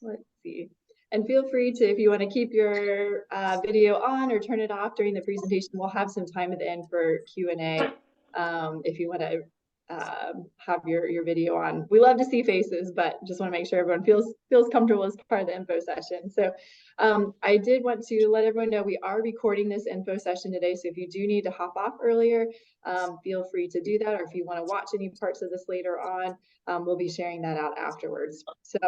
Let's see. And feel free to, if you want to keep your video on or turn it off during the presentation, we'll have some time at the end for Q&A if you want to have your video on. We love to see faces, but just want to make sure everyone feels comfortable as part of the info session. So I did want to let everyone know we are recording this info session today. So if you do need to hop off earlier, feel free to do that. Or if you want to watch any parts of this later on, we'll be sharing that out afterwards. So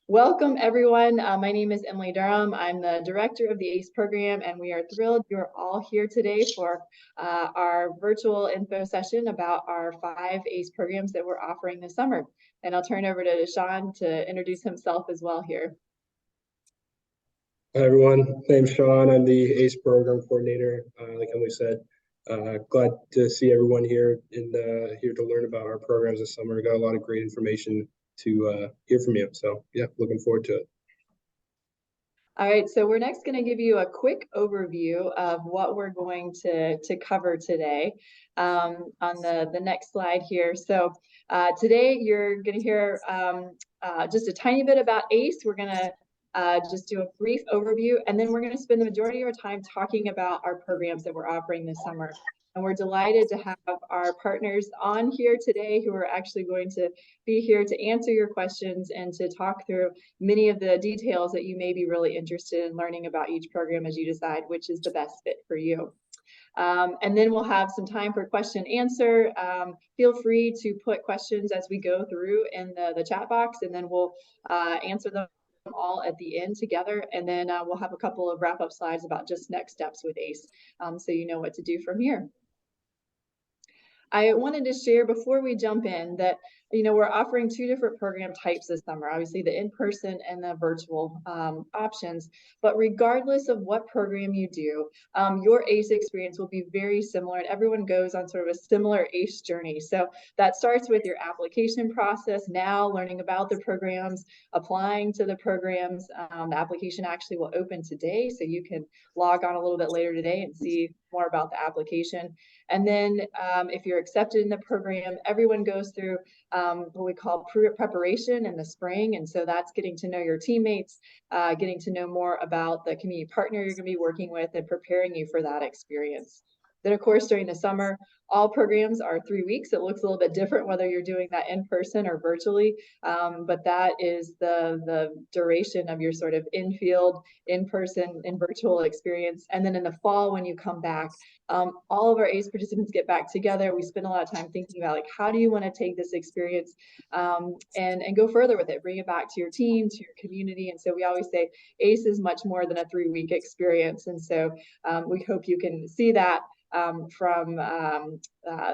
welcome everyone. My name is Emily Durham. I'm the director of the ACE program, and we are thrilled you're all here today for our virtual info session about our 5 ACE programs that we're offering this summer. And I'll turn over to Sean to introduce himself as well here. Hi everyone, my name's Sean. I'm the ACE program coordinator. Like Emily said, glad to see everyone here and here to learn about our programs this summer. Got a lot of great information to hear from you. So yeah, looking forward to it. All right, so we're next going to give you a quick overview of what we're going to cover today on the next slide here. So today you're going to hear just a tiny bit about ACE. We're going to just do a brief overview, and then we're going to spend the majority of our time talking about our programs that we're offering this summer. And we're delighted to have our partners on here today who are actually going to be here to answer your questions and to talk through many of the details that you may be really interested in learning about each program as you decide which is the best fit for you. And then we'll have some time for question and answer. Feel free to put questions as we go through in the chat box, and then we'll answer them all at the end together, and then we'll have a couple of wrap-up slides about just next steps with ACE, so you know what to do from here. I wanted to share before we jump in that, you know, we're offering 2 different program types this summer, obviously the in-person and the virtual options. But regardless of what program you do, your ACE experience will be very similar, and everyone goes on sort of a similar ACE journey. So that starts with your application process, now learning about the programs, applying to the programs. The application actually will open today, so you can log on a little bit later today and see more about the application. And then if you're accepted in the program, everyone goes through what we call preparation in the spring. And so that's getting to know your teammates, getting to know more about the community partner you're going to be working with, and preparing you for that experience. Then, of course, during the summer, all programs are 3 weeks. It looks a little bit different whether you're doing that in person or virtually, but that is the duration of your sort of in-field, in-person, and virtual experience. And then in the fall, when you come back, all of our ACE participants get back together. We spend a lot of time thinking about, like, how do you want to take this experience and go further with it, bring it back to your team, to your community. And so we always say ACE is much more than a 3-week experience. And so we hope you can see that from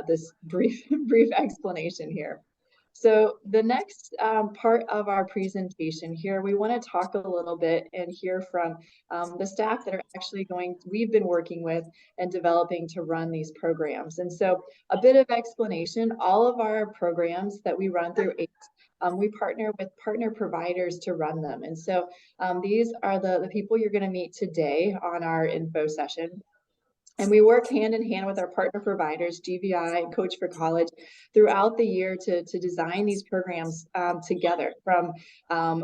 this brief explanation here. So the next part of our presentation here, we want to talk a little bit and hear from the staff that are actually we've been working with and developing to run these programs. And so a bit of explanation, all of our programs that we run through ACE, we partner with partner providers to run them. And so these are the people you're going to meet today on our info session. And we work hand in hand with our partner providers, GVI and Coach for College, throughout the year to design these programs together, from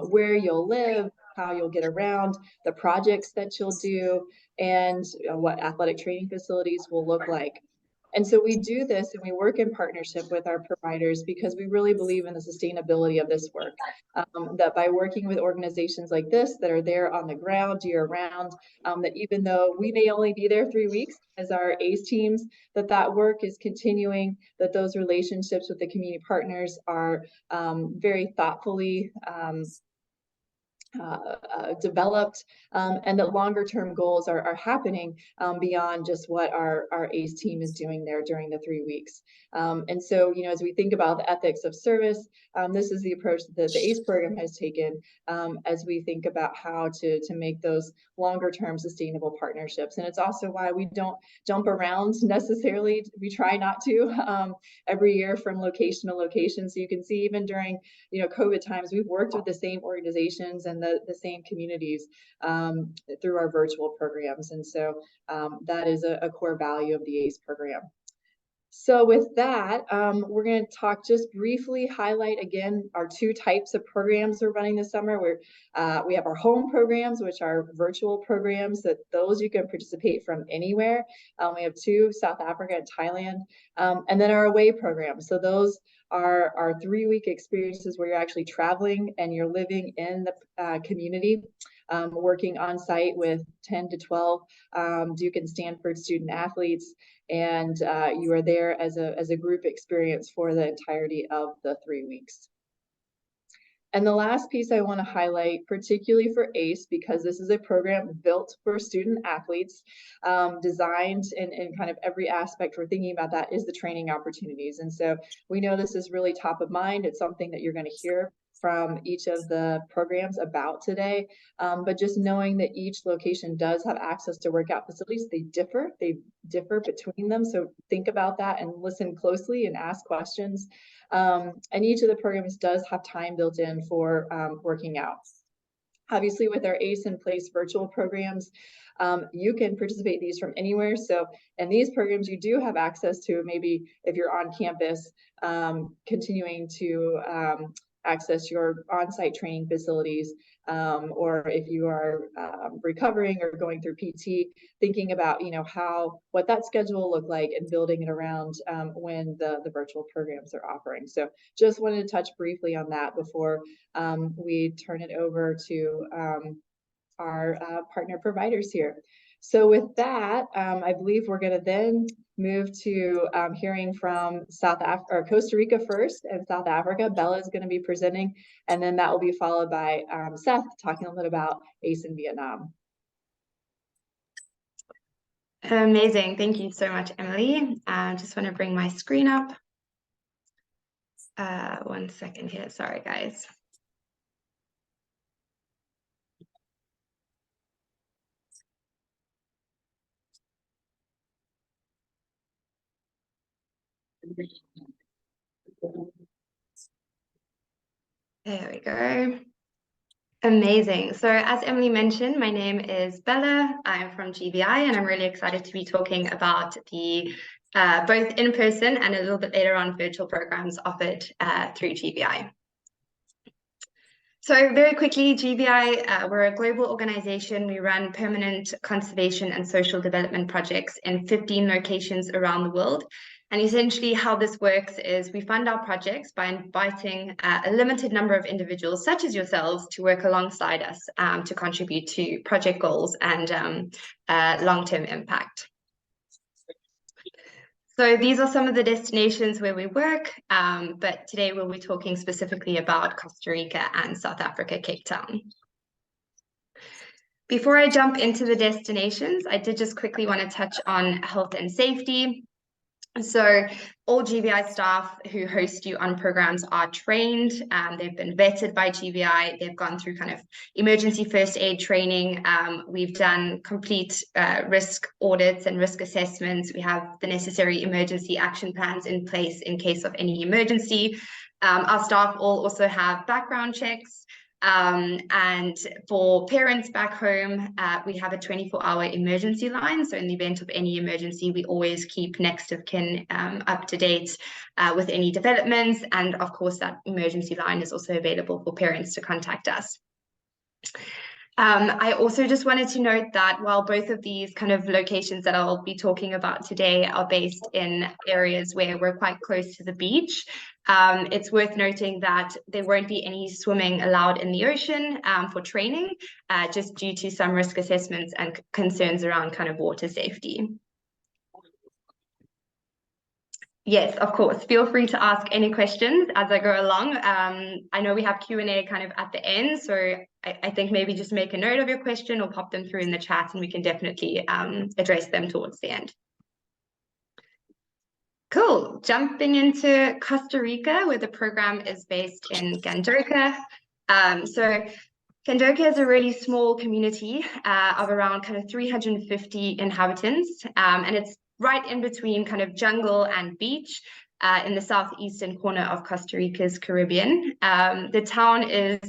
where you'll live, how you'll get around, the projects that you'll do, and what athletic training facilities will look like. And so we do this and we work in partnership with our providers because we really believe in the sustainability of this work. That by working with organizations like this that are there on the ground year round, that even though we may only be there 3 weeks as our ACE teams, that work is continuing, that those relationships with the community partners are very thoughtfully developed, and that longer term goals are happening beyond just what our ACE team is doing there during the 3 weeks. And so, you know, as we think about the ethics of service, this is the approach that the ACE program has taken as we think about how to make those longer term sustainable partnerships. And it's also why we don't jump around necessarily. We try not to every year from location to location. So you can see even during, you know, COVID times, we've worked with the same organizations and the same communities through our virtual programs. And so that is a core value of the ACE program. So with that, we're going to talk just briefly, highlight again our two types of programs we're running this summer. We have our home programs, which are virtual programs that those you can participate from anywhere. We have two, South Africa and Thailand, and then our away programs. So those are our 3-week experiences where you're actually traveling and you're living in the community. Working on site with 10 to 12 Duke and Stanford student athletes, and you are there as a group experience for the entirety of the 3 weeks. And the last piece I want to highlight, particularly for ACE, because this is a program built for student athletes, designed in kind of every aspect we're thinking about that, is the training opportunities. And so we know this is really top of mind. It's something that you're going to hear from each of the programs about today, but just knowing that each location does have access to workout facilities. They differ between them, so think about that and listen closely and ask questions. And each of the programs does have time built in for working out. Obviously, with our ACE in Place virtual programs, you can participate in these from anywhere. So in these programs, you do have access to, maybe if you're on campus, continuing to access your on-site training facilities, or if you are recovering or going through PT, thinking about what that schedule will look like and building it around when the virtual programs are offering. So just wanted to touch briefly on that before we turn it over to our partner providers here. So with that, I believe we're going to then move to hearing from Costa Rica first, and South Africa. Bella is going to be presenting, and then that will be followed by Seth talking a little bit about ACE in Vietnam. Amazing. Thank you so much, Emily. I just want to bring my screen up. 1 second here. Sorry, guys. There we go. Amazing. So as Emily mentioned, my name is Bella. I'm from GBI, and I'm really excited to be talking about the both in-person and a little bit later on virtual programs offered through GBI. So very quickly, GBI, we're a global organization. We run permanent conservation and social development projects in 15 locations around the world. And essentially how this works is we fund our projects by inviting a limited number of individuals, such as yourselves, to work alongside us to contribute to project goals and long-term impact. So these are some of the destinations where we work, but today we'll be talking specifically about Costa Rica and South Africa, Cape Town. Before I jump into the destinations, I did just quickly want to touch on health and safety. So all GBI staff who host you on programs are trained, they've been vetted by GBI, they've gone through kind of emergency first aid training, we've done complete risk audits and risk assessments, we have the necessary emergency action plans in place in case of any emergency. Our staff all also have background checks. And for parents back home, we have a 24-hour emergency line. So in the event of any emergency, we always keep next of kin up to date with any developments. And of course, that emergency line is also available for parents to contact us. I also just wanted to note that while both of these kind of locations that I'll be talking about today are based in areas where we're quite close to the beach, it's worth noting that there won't be any swimming allowed in the ocean for training, just due to some risk assessments and concerns around kind of water safety. Yes, of course. Feel free to ask any questions as I go along. I know we have Q&A kind of at the end, so I think maybe just make a note of your question or pop them through in the chat and we can definitely address them towards the end. Cool. Jumping into Costa Rica, where the program is based in Gandoca. So Gandoca is a really small community of around kind of 350 inhabitants, and it's right in between kind of jungle and beach in the southeastern corner of Costa Rica's Caribbean. The town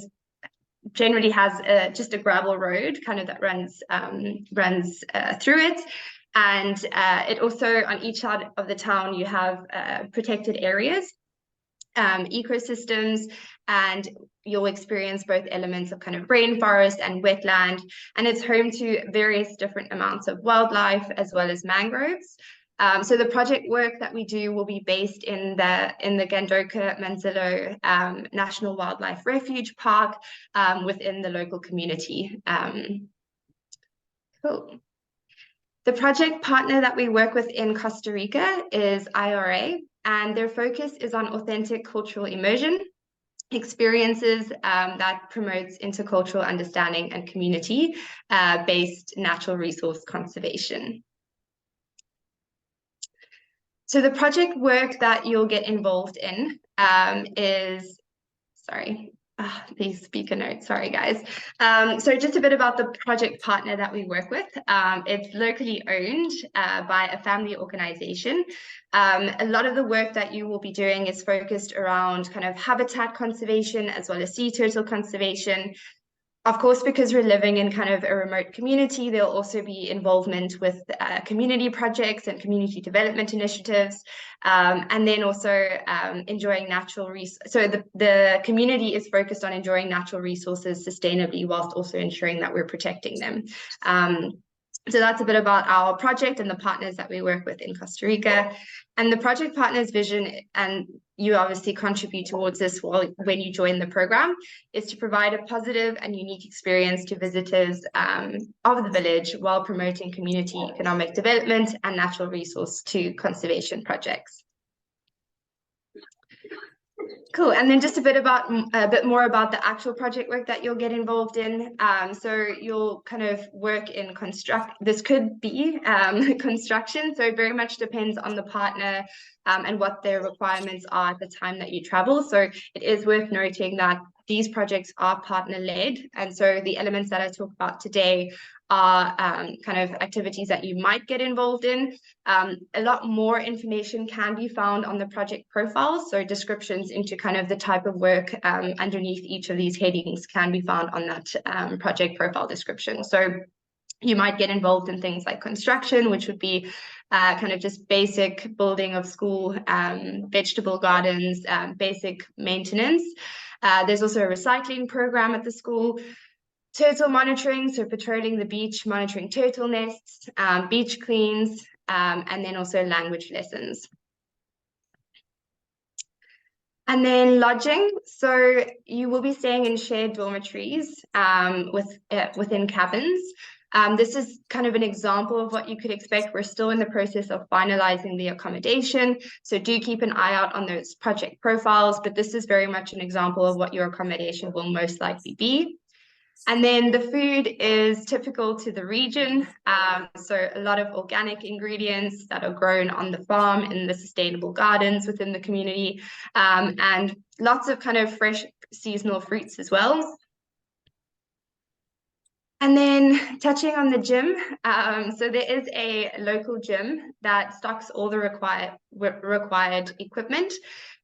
generally has just a gravel road kind of that runs through it. And it also, on each side of the town, you have protected areas, ecosystems, and you'll experience both elements of kind of rainforest and wetland, and it's home to various different amounts of wildlife as well as mangroves. So the project work that we do will be based in the Gandoka Manzillo National Wildlife Refuge Park within the local community. Cool. The project partner that we work with in Costa Rica is IRA, and their focus is on authentic cultural immersion experiences that promotes intercultural understanding and community-based natural resource conservation. So the project work that you'll get involved in is, these speaker notes, sorry guys. So just a bit about the project partner that we work with. It's locally owned by a family organization. A lot of the work that you will be doing is focused around kind of habitat conservation as well as sea turtle conservation. Of course, because we're living in kind of a remote community, there'll also be involvement with community projects and community development initiatives, and then also enjoying natural resources. So the community is focused on enjoying natural resources sustainably whilst also ensuring that we're protecting them. So that's a bit about our project and the partners that we work with in Costa Rica. And the project partners' vision, and you obviously contribute towards this when you join the program, is to provide a positive and unique experience to visitors of the village while promoting community economic development and natural resource to conservation projects. Cool, and then just a bit more about the actual project work that you'll get involved in. So you'll kind of work in this could be construction, so it very much depends on the partner and what their requirements are at the time that you travel. So it is worth noting that these projects are partner-led, and so the elements that I talk about today are kind of activities that you might get involved in. A lot more information can be found on the project profiles, so descriptions into kind of the type of work underneath each of these headings can be found on that project profile description. So you might get involved in things like construction, which would be kind of just basic building of school, vegetable gardens, basic maintenance. There's also a recycling program at the school. Turtle monitoring, so patrolling the beach, monitoring turtle nests, beach cleans, and then also language lessons. And then lodging, so you will be staying in shared dormitories within cabins. This is kind of an example of what you could expect. We're still in the process of finalizing the accommodation, so do keep an eye out on those project profiles, but this is very much an example of what your accommodation will most likely be. And then the food is typical to the region. So a lot of organic ingredients that are grown on the farm in the sustainable gardens within the community, and lots of kind of fresh seasonal fruits as well. And then touching on the gym, so there is a local gym that stocks all the required equipment.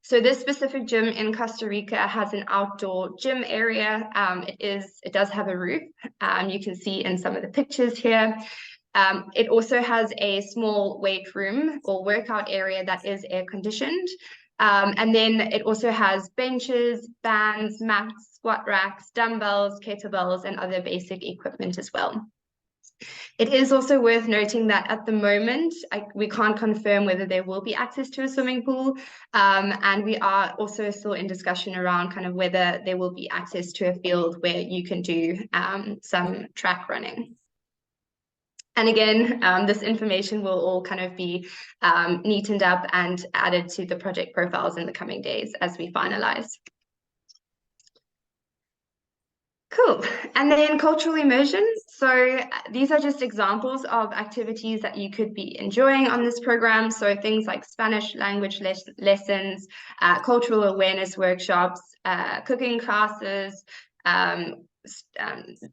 So this specific gym in Costa Rica has an outdoor gym area. It does have a roof. You can see in some of the pictures here. It also has a small weight room or workout area that is air conditioned. And then it also has benches, bands, mats, squat racks, dumbbells, kettlebells, and other basic equipment as well. It is also worth noting that at the moment, we can't confirm whether there will be access to a swimming pool, and we are also still in discussion around kind of whether there will be access to a field where you can do some track running. And again, this information will all kind of be neatened up and added to the project profiles in the coming days as we finalize. Cool. And then cultural immersion. So these are just examples of activities that you could be enjoying on this program. So things like Spanish language lessons, cultural awareness workshops, cooking classes,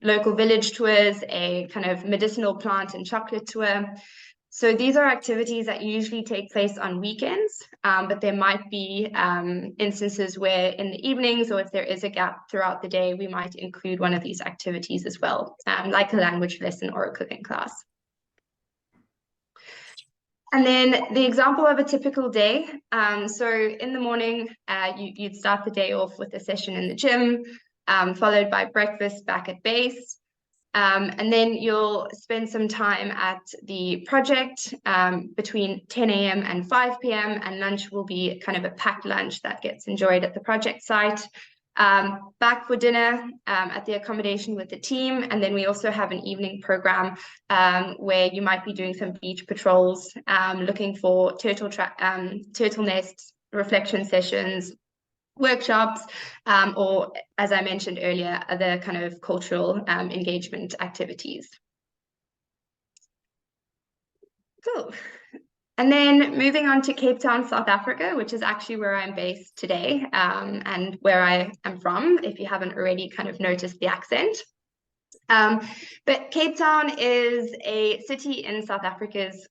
local village tours, a kind of medicinal plant and chocolate tour. So these are activities that usually take place on weekends, but there might be instances where in the evenings, or if there is a gap throughout the day, we might include one of these activities as well, like a language lesson or a cooking class. And then the example of a typical day. So in the morning, you'd start the day off with a session in the gym, followed by breakfast back at base. And then you'll spend some time at the project between 10 a.m. and 5 p.m. and lunch will be kind of a packed lunch that gets enjoyed at the project site. Back for dinner at the accommodation with the team. And then we also have an evening program where you might be doing some beach patrols, looking for turtle nests, reflection sessions, workshops, or as I mentioned earlier, other kind of cultural engagement activities. Cool. And then moving on to Cape Town, South Africa, which is actually where I'm based today and where I am from, if you haven't already kind of noticed the accent. But Cape Town is a city in South Africa's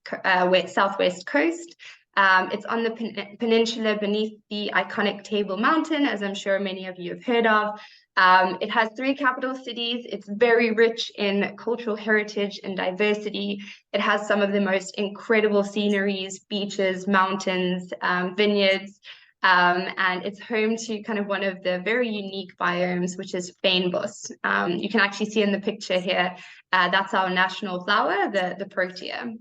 southwest coast. It's on the peninsula beneath the iconic Table Mountain, as I'm sure many of you have heard of. It has 3 capital cities. It's very rich in cultural heritage and diversity. It has some of the most incredible sceneries, beaches, mountains, vineyards, and it's home to kind of one of the very unique biomes, which is fynbos. You can actually see in the picture here, that's our national flower, the protea.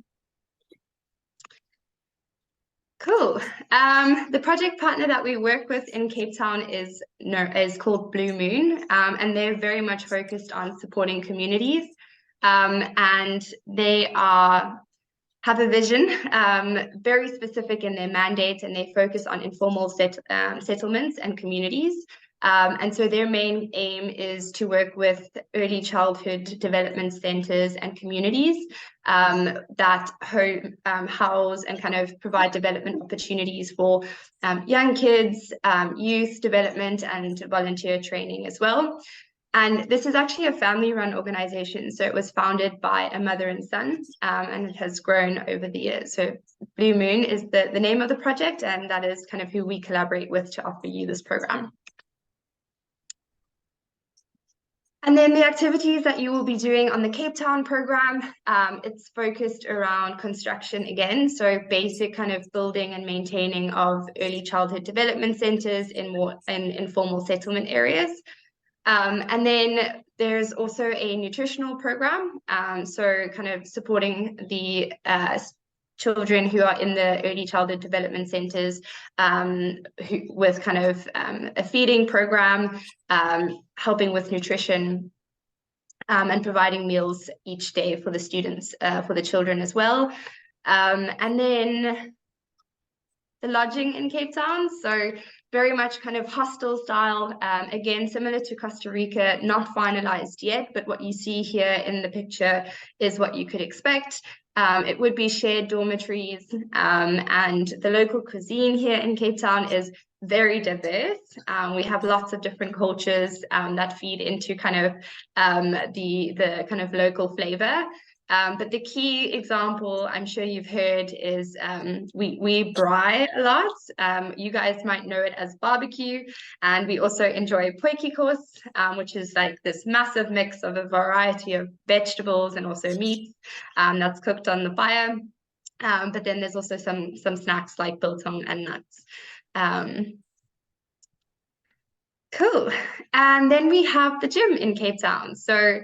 Cool. The project partner that we work with in Cape Town is called Blue Moon, and they're very much focused on supporting communities, and they have a vision, very specific in their mandate, and they focus on informal settlements and communities. And so their main aim is to work with early childhood development centers and communities that house and kind of provide development opportunities for young kids, youth development, and volunteer training as well. And this is actually a family-run organization. So it was founded by a mother and son, and it has grown over the years. So Blue Moon is the name of the project, and that is kind of who we collaborate with to offer you this program. And then the activities that you will be doing on the Cape Town program, it's focused around construction again, so basic kind of building and maintaining of early childhood development centers in informal settlement areas. And then there's also a nutritional program, so kind of supporting the children who are in the early childhood development centers with kind of a feeding program, helping with nutrition, and providing meals each day for the students, for the children as well. And then the lodging in Cape Town, so very much kind of hostel style, again, similar to Costa Rica, not finalized yet, but what you see here in the picture is what you could expect. It would be shared dormitories, and the local cuisine here in Cape Town is very diverse. We have lots of different cultures that feed into kind of the kind of local flavor. But the key example I'm sure you've heard is we braai a lot. You guys might know it as barbecue, and we also enjoy potjiekos, which is like this massive mix of a variety of vegetables and also meats that's cooked on the fire. But then there's also some snacks like biltong and nuts. Cool. And then we have the gym in Cape Town. So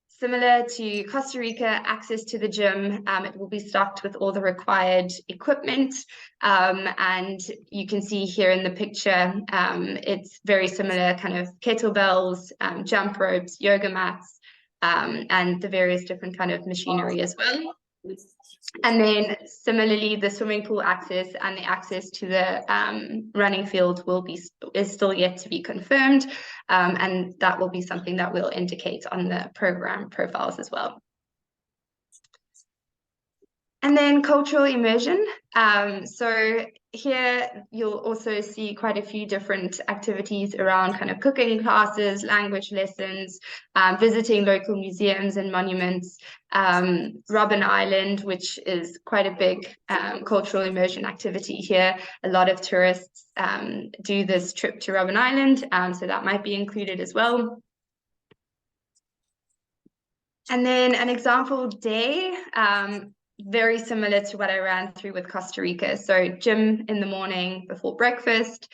similar to Costa Rica, access to the gym, it will be stocked with all the required equipment. And you can see here in the picture, it's very similar kind of kettlebells, jump ropes, yoga mats, and the various different kind of machinery as well. And then similarly, the swimming pool access and the access to the running field is still yet to be confirmed. And that will be something that we'll indicate on the program profiles as well. And then cultural immersion. So here you'll also see quite a few different activities around kind of cooking classes, language lessons, visiting local museums and monuments, Robben Island, which is quite a big cultural immersion activity here. A lot of tourists do this trip to Robben Island, so that might be included as well. And then an example day, very similar to what I ran through with Costa Rica. So gym in the morning before breakfast,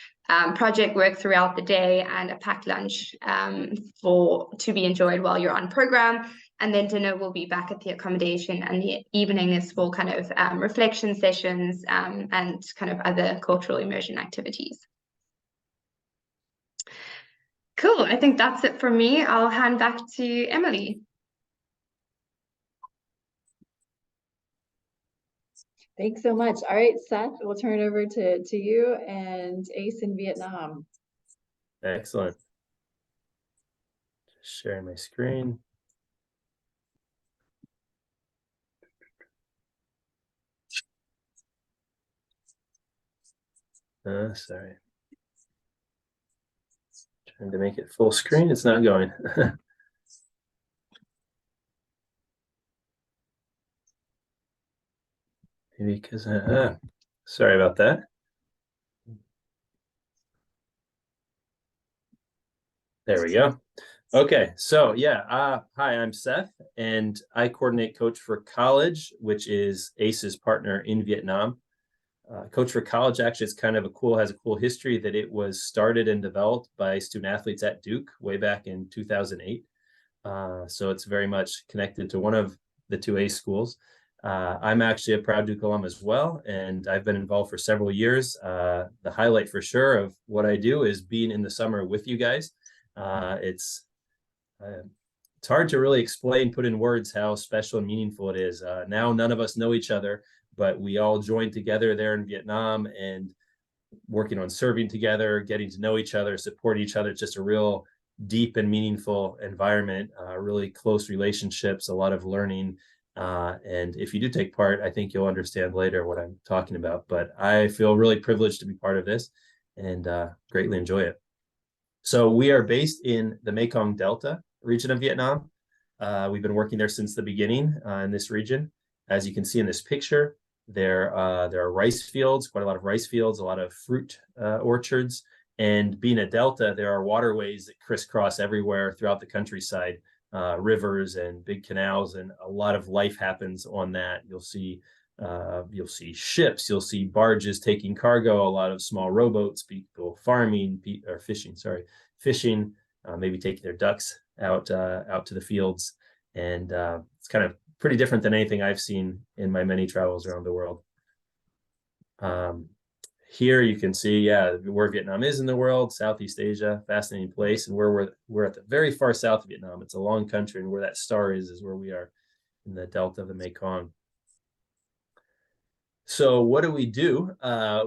project work throughout the day, and a packed lunch to be enjoyed while you're on program. And then dinner will be back at the accommodation, and the evening is for kind of reflection sessions and kind of other cultural immersion activities. Cool. I think that's it from me. I'll hand back to Emily. Thanks so much. All right, Seth, we'll turn it over to you and Ace in Vietnam. Excellent. Just sharing my screen. Sorry. Trying to make it full screen. It's not going. Maybe because sorry about that. There we go. Okay, so yeah, hi, I'm Seth, and I coordinate Coach for College, which is ACE's partner in Vietnam. Coach for College actually has a cool history that it was started and developed by student athletes at Duke way back in 2008. So it's very much connected to one of the two ACE schools. I'm actually a proud Duke alum as well, and I've been involved for several years. The highlight for sure of what I do is being in the summer with you guys. It's hard to really explain, put in words how special and meaningful it is. Now none of us know each other, but we all joined together there in Vietnam and working on serving together, getting to know each other, support each other. It's just a real deep and meaningful environment, really close relationships, a lot of learning. And if you do take part, I think you'll understand later what I'm talking about. But I feel really privileged to be part of this and greatly enjoy it. So we are based in the Mekong Delta region of Vietnam. We've been working there since the beginning in this region. As you can see in this picture, there are rice fields, quite a lot of rice fields, a lot of fruit orchards. And being a delta, there are waterways that crisscross everywhere throughout the countryside, rivers and big canals, and a lot of life happens on that. You'll see ships, you'll see barges taking cargo, a lot of small rowboats, people farming or fishing, maybe taking their ducks out to the fields. And it's kind of pretty different than anything I've seen in my many travels around the world. Here you can see, where Vietnam is in the world, Southeast Asia, fascinating place. And we're at the very far south of Vietnam. It's a long country, and where that star is where we are in the delta of the Mekong. So what do?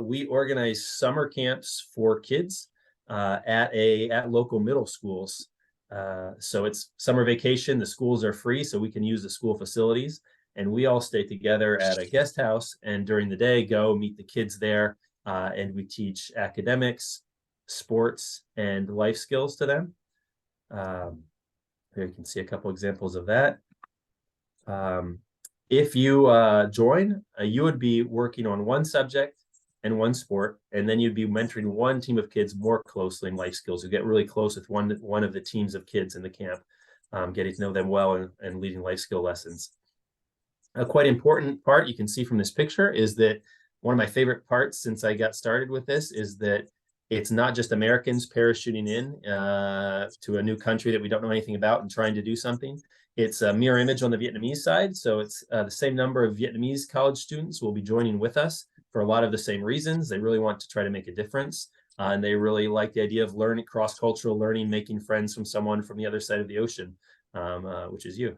We organize summer camps for kids at local middle schools. So it's summer vacation. The schools are free, so we can use the school facilities. And we all stay together at a guest house, and during the day go meet the kids there. And we teach academics, sports, and life skills to them. Here you can see a couple examples of that. If you join, you would be working on one subject and one sport, and then you'd be mentoring one team of kids more closely in life skills. You get really close with one of the teams of kids in the camp, getting to know them well and leading life skill lessons. A quite important part you can see from this picture is that one of my favorite parts since I got started with this is that it's not just Americans parachuting in to a new country that we don't know anything about and trying to do something. It's a mirror image on the Vietnamese side. So it's the same number of Vietnamese college students will be joining with us for a lot of the same reasons. They really want to try to make a difference. And they really like the idea of learning, cross-cultural learning, making friends from someone from the other side of the ocean, which is you.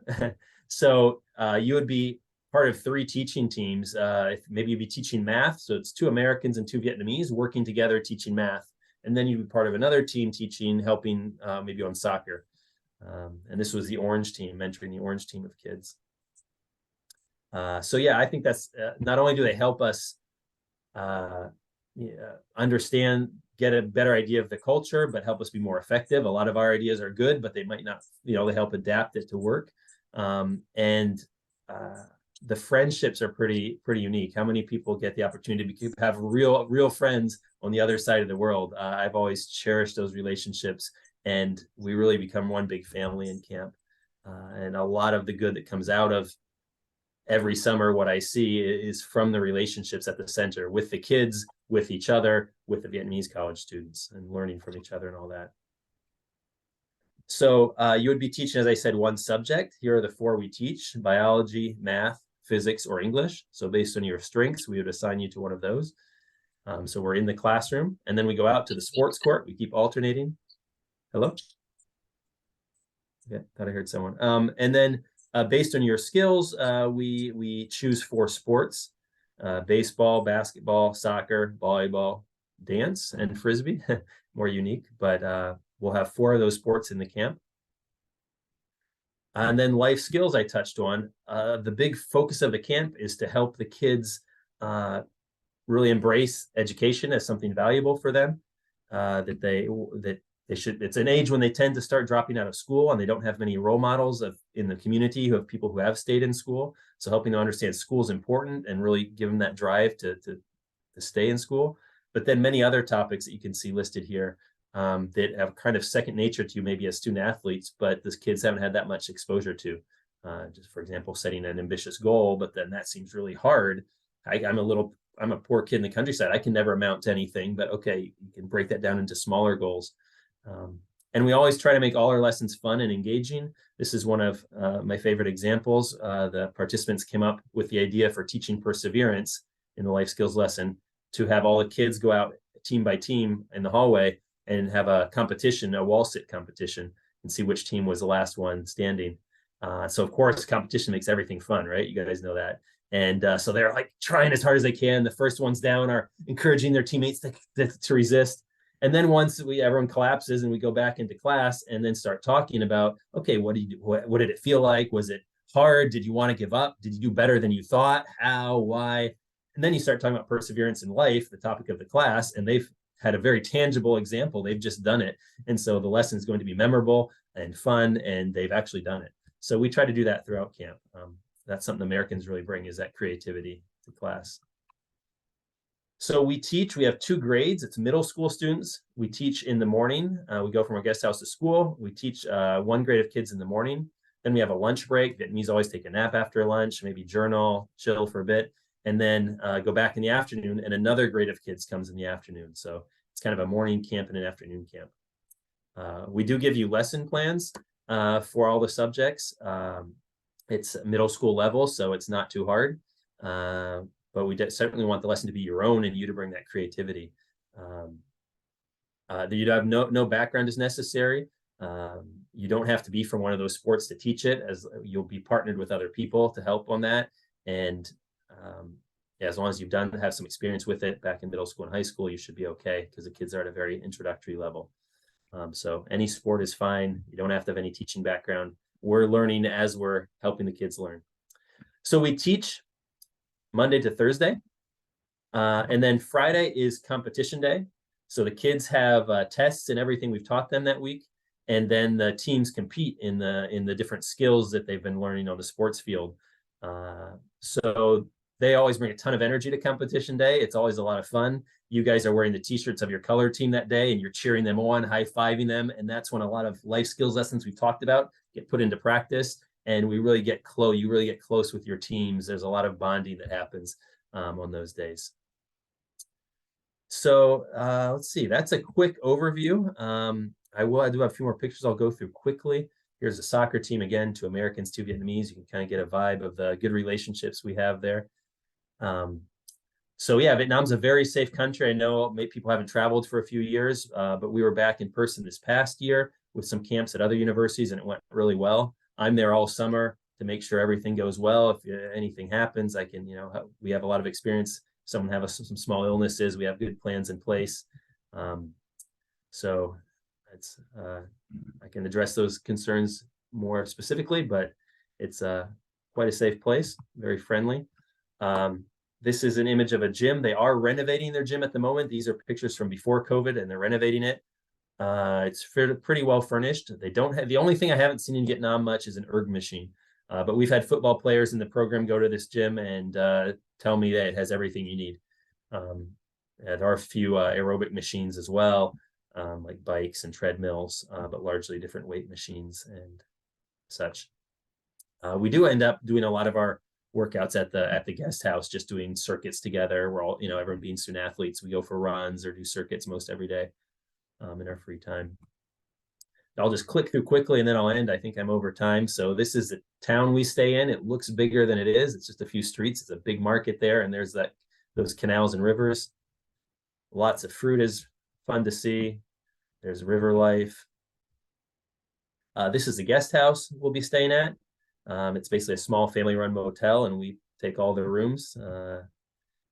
So you would be part of 3 teaching teams. Maybe you'd be teaching math. So it's 2 Americans and 2 Vietnamese working together teaching math. And then you'd be part of another team helping maybe on soccer. And this was the orange team, mentoring the orange team of kids. So yeah, I think that's not only do they help us understand, get a better idea of the culture, but help us be more effective. A lot of our ideas are good, but they might not, they help adapt it to work. The friendships are pretty unique. How many people get the opportunity to have real friends on the other side of the world? I've always cherished those relationships, and we really become one big family in camp. And a lot of the good that comes out of every summer, what I see is from the relationships at the center with the kids, with each other, with the Vietnamese college students, and learning from each other and all that. So you would be teaching, as I said, one subject. Here are the 4 we teach: biology, math, physics, or English. So based on your strengths, we would assign you to one of those. So we're in the classroom, and then we go out to the sports court. We keep alternating. Hello? Yeah, thought I heard someone. And then based on your skills, we choose 4 sports: baseball, basketball, soccer, volleyball, dance, and frisbee. More unique, but we'll have 4 of those sports in the camp. And then life skills I touched on. The big focus of the camp is to help the kids really embrace education as something valuable for them, that they should. It's an age when they tend to start dropping out of school, and they don't have many role models in the community who have people who have stayed in school. So helping them understand school is important and really give them that drive to stay in school. But then many other topics that you can see listed here that have kind of second nature to you, maybe as student athletes, but the kids haven't had that much exposure to. Just for example, setting an ambitious goal, but then that seems really hard. I'm a poor kid in the countryside. I can never amount to anything, but okay, you can break that down into smaller goals. And we always try to make all our lessons fun and engaging. This is one of my favorite examples. The participants came up with the idea for teaching perseverance in the life skills lesson to have all the kids go out team by team in the hallway and have a competition, a wall sit competition, and see which team was the last one standing. So of course, competition makes everything fun, right? You guys know that. And so they're like trying as hard as they can. The first ones down are encouraging their teammates to resist. And then once everyone collapses and we go back into class and then start talking about, okay, what did you do? What did it feel like? Was it hard? Did you want to give up? Did you do better than you thought? How? Why? And then you start talking about perseverance in life, the topic of the class, and they've had a very tangible example. They've just done it. And so the lesson is going to be memorable and fun, and they've actually done it. So we try to do that throughout camp. That's something Americans really bring, is that creativity to class. So we have 2 grades. It's middle school students. We teach in the morning. We go from our guest house to school. We teach 1 grade of kids in the morning. Then we have a lunch break. Vietnamese always take a nap after lunch, maybe journal, chill for a bit, and then go back in the afternoon, and another grade of kids comes in the afternoon. So it's kind of a morning camp and an afternoon camp. We do give you lesson plans for all the subjects. It's middle school level, so it's not too hard. But we certainly want the lesson to be your own and you to bring that creativity. You have no background is necessary. You don't have to be from one of those sports to teach it, as you'll be partnered with other people to help on that. And as long as you've have some experience with it back in middle school and high school, you should be okay, because the kids are at a very introductory level. So any sport is fine. You don't have to have any teaching background. We're learning as we're helping the kids learn. So we teach Monday to Thursday. And then Friday is competition day. So the kids have tests and everything we've taught them that week. And then the teams compete in the different skills that they've been learning on the sports field. So they always bring a ton of energy to competition day. It's always a lot of fun. You guys are wearing the t-shirts of your color team that day, and you're cheering them on, high-fiving them. And that's when a lot of life skills lessons we've talked about get put into practice. And we really get close. You really get close with your teams. There's a lot of bonding that happens on those days. So let's see. That's a quick overview. I do have a few more pictures I'll go through quickly. Here's a soccer team again, 2 Americans, 2 Vietnamese. You can kind of get a vibe of the good relationships we have there. So yeah, Vietnam's a very safe country. I know maybe people haven't traveled for a few years, but we were back in person this past year with some camps at other universities, and it went really well. I'm there all summer to make sure everything goes well. If anything happens, I can, we have a lot of experience. Someone have some small illnesses, we have good plans in place. So it's I can address those concerns more specifically, but it's quite a safe place, very friendly. This is an image of a gym. They are renovating their gym at the moment. These are pictures from before COVID, and they're renovating it. It's pretty well furnished. They don't have, the only thing I haven't seen in Vietnam much is an erg machine. But we've had football players in the program go to this gym and tell me that it has everything you need. There are a few aerobic machines as well, like bikes and treadmills, but largely different weight machines and such. We do end up doing a lot of our workouts at the guest house, just doing circuits together. We're all, everyone being student athletes, we go for runs or do circuits most every day in our free time. I'll just click through quickly and then I'll end. I think I'm over time. So this is the town we stay in. It looks bigger than it is. It's just a few streets. It's a big market there, and there's those canals and rivers. Lots of fruit is fun to see. There's river life. This is the guest house we'll be staying at. It's basically a small family-run motel, and we take all the rooms.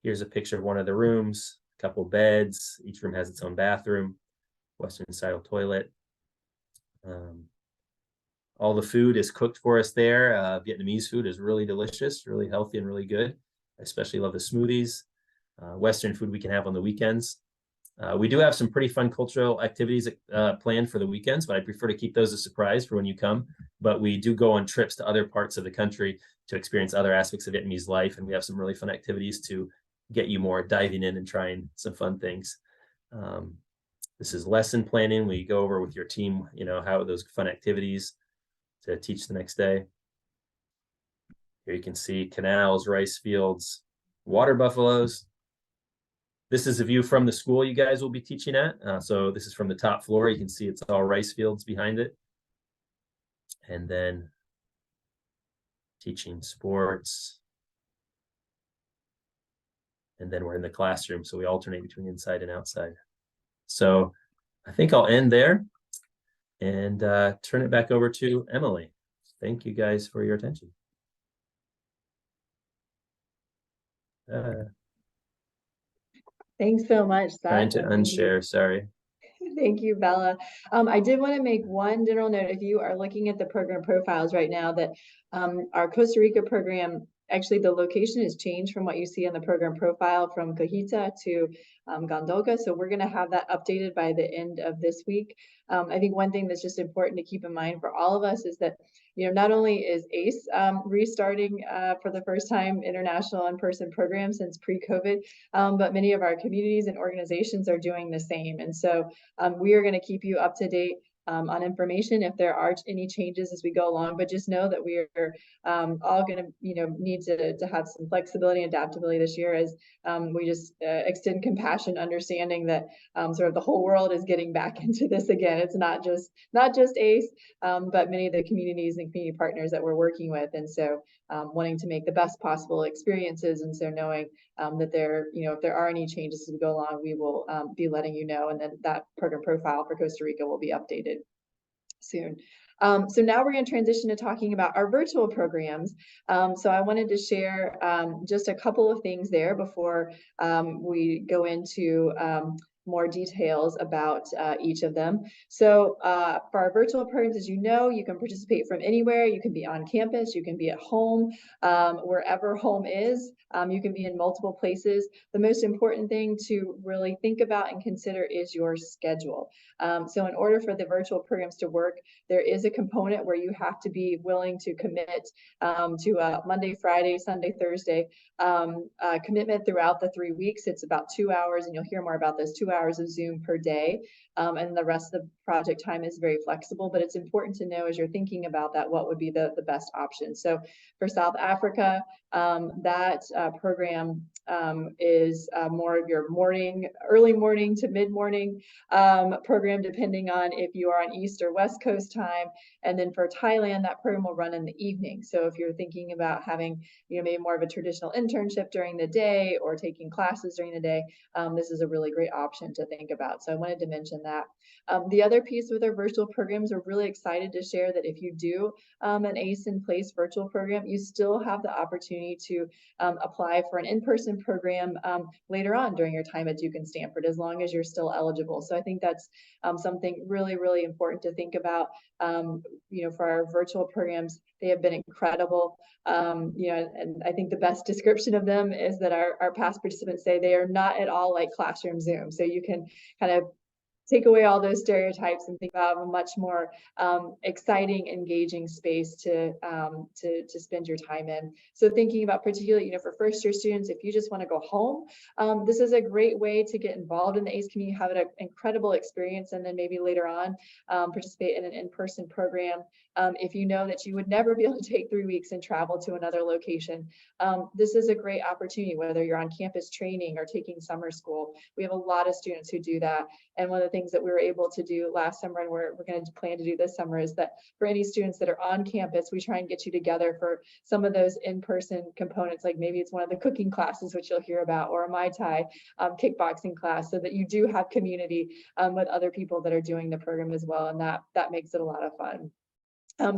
Here's a picture of one of the rooms, a couple beds. Each room has its own bathroom, Western-style toilet. All the food is cooked for us there. Vietnamese food is really delicious, really healthy, and really good. I especially love the smoothies. Western food we can have on the weekends. We do have some pretty fun cultural activities planned for the weekends, but I prefer to keep those a surprise for when you come. But we do go on trips to other parts of the country to experience other aspects of Vietnamese life, and we have some really fun activities to get you more diving in and trying some fun things. This is lesson planning. We go over with your team, how those fun activities to teach the next day. Here you can see canals, rice fields, water buffaloes. This is a view from the school you guys will be teaching at. So this is from the top floor. You can see it's all rice fields behind it. And then teaching sports. And then we're in the classroom, so we alternate between inside and outside. So I think I'll end there and turn it back over to Emily. Thank you guys for your attention. Thanks so much, Seth. Trying to unshare, sorry. Thank you, Bella. I did want to make one general note. If you are looking at the program profiles right now, that our Costa Rica program, actually the location has changed from what you see on the program profile from Cajita to Gondola. So we're going to have that updated by the end of this week. I think one thing that's just important to keep in mind for all of us is that, not only is ACE restarting for the first time international in-person programs since pre-COVID, but many of our communities and organizations are doing the same. And so we are going to keep you up to date on information if there are any changes as we go along, but just know that we are all going to, need to have some flexibility and adaptability this year as we just extend compassion, understanding that sort of the whole world is getting back into this again. It's not just ACE, but many of the communities and community partners that we're working with. And so wanting to make the best possible experiences. And so knowing that if there are any changes as we go along, we will be letting you know. And then that program profile for Costa Rica will be updated soon. So now we're going to transition to talking about our virtual programs. So I wanted to share just a couple of things there before we go into more details about each of them. So for our virtual programs, as you know, you can participate from anywhere. You can be on campus, you can be at home, wherever home is. You can be in multiple places. The most important thing to really think about and consider is your schedule. So in order for the virtual programs to work, there is a component where you have to be willing to commit to a Monday, Friday, Sunday, Thursday commitment throughout the 3 weeks. It's about 2 hours, and you'll hear more about this, 2 hours of Zoom per day. And the rest of the project time is very flexible, but it's important to know as you're thinking about that, what would be the best option. So for South Africa, that program is more of your early morning to mid-morning program, depending on if you are on East or West Coast time. And then for Thailand, that program will run in the evening. So if you're thinking about having, maybe more of a traditional internship during the day or taking classes during the day, this is a really great option to think about. So I wanted to mention that. The other piece with our virtual programs, we're really excited to share that if you do an ACE in place virtual program, you still have the opportunity to apply for an in-person program later on during your time at Duke and Stanford, as long as you're still eligible. So I think that's something really, really important to think about. For our virtual programs, they have been incredible. And I think the best description of them is that our past participants say they are not at all like classroom Zoom. So you can kind of take away all those stereotypes and think about a much more exciting, engaging space to spend your time in. So thinking about particularly, you know, for first year students, if you just want to go home, this is a great way to get involved in the ACE community, have an incredible experience, and then maybe later on participate in an in-person program. If you know that you would never be able to take 3 weeks and travel to another location, this is a great opportunity, whether you're on campus training or taking summer school. We have a lot of students who do that. And one of the things that we were able to do last summer, and we're going to plan to do this summer, is that for any students that are on campus, we try and get you together for some of those in-person components, like maybe it's one of the cooking classes, which you'll hear about, or a Muay Thai kickboxing class, so that you do have community with other people that are doing the program as well. And that makes it a lot of fun.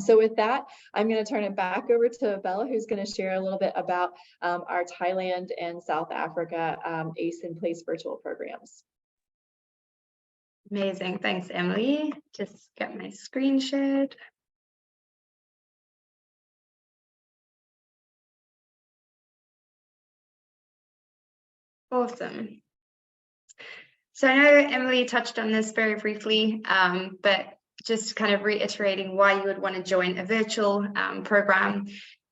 So with that, I'm going to turn it back over to Bella, who's going to share a little bit about our Thailand and South Africa ACE in Place virtual programs. Amazing. Thanks, Emily. Just get my screen shared. Awesome. So I know Emily touched on this very briefly, but just kind of reiterating why you would want to join a virtual program.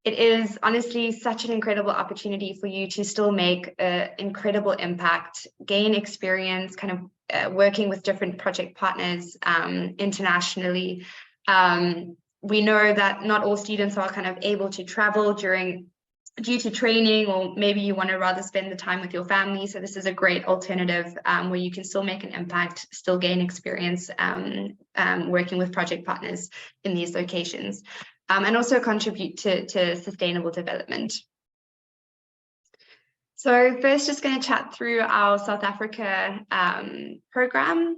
It is honestly such an incredible opportunity for you to still make an incredible impact, gain experience, kind of working with different project partners internationally. We know that not all students are kind of able to travel due to training, or maybe you want to rather spend the time with your family. So this is a great alternative where you can still make an impact, still gain experience working with project partners in these locations, and also contribute to sustainable development. So first, just going to chat through our South Africa program.